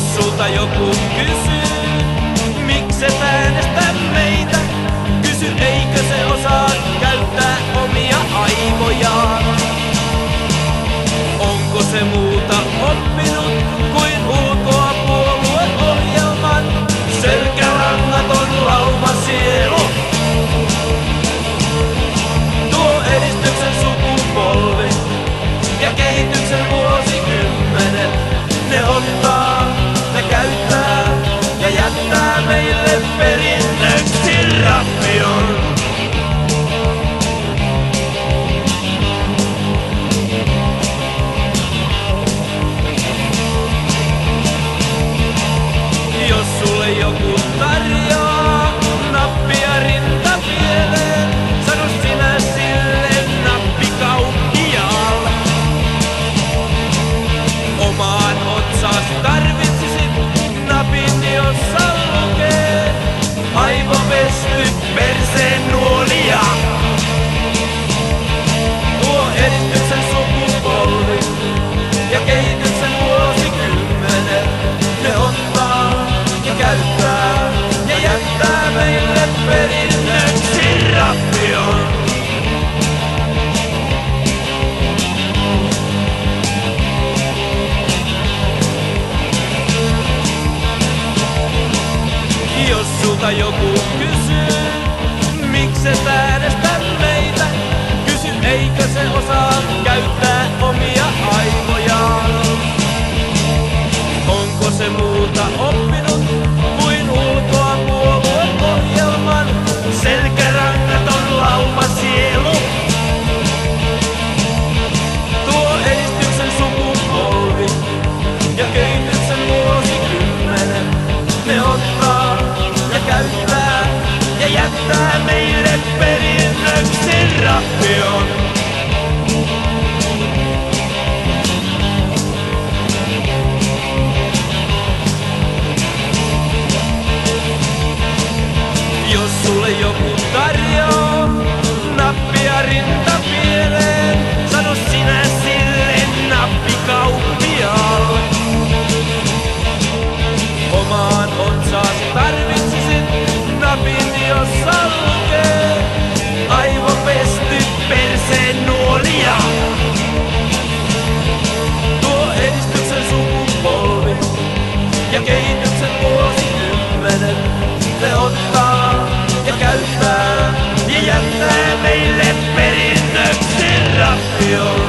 Jos sulta joku kysyy, mikset äänestä meitä, kysy eikö se osaa käyttää omia aivojaan. Onko se muuta oppinut kuin ulkoa puolueohjelman, selkärangaton laumasielu. Tuo edistyksen sukupolvi ja kehityksen vuosikymmenet, ne ottaa, ne käyttää ja jättää meille perinnöksi rappion. Jos sulle joku tarjoaa nappia rintapieleen, sano sinä sille nappikauppiaalle. Omaan otsaasi tarvitsisit napin, jossa lukee aivopesty perseen nuolia. Tuo edistyksen sukupolvi ja kehityksen vuosikymmenet, ne ottaa ja käyttää ja jättää meille perinnöksi rappion. Jos sulta joku kysyy, mikset äänestä meitä, kysy eikö se osaa käyttää omia aivojaan. Onko se muuta oppinut kuin ulkoa puolueohjelman, selkärangaton laumasielu. Tuo edistyksen sukupolvi ja kehityksen vuosikymmenet, ne ottaa ja käyttää ja jättää meille perinnöksi rappion. Jos sulle joku tarjoaa nappia rintapieleen, sano sinä sille nappikauppiaalle. Omaan otsaasi tarvitsisit napin, jossa lukee aivopesty perseen nuolia. Tuo edistyksen sukupolvi ja kehityksen vuosikymmenet, ne ottaa ja käyttää ja jättää meille perinnöksi rappion.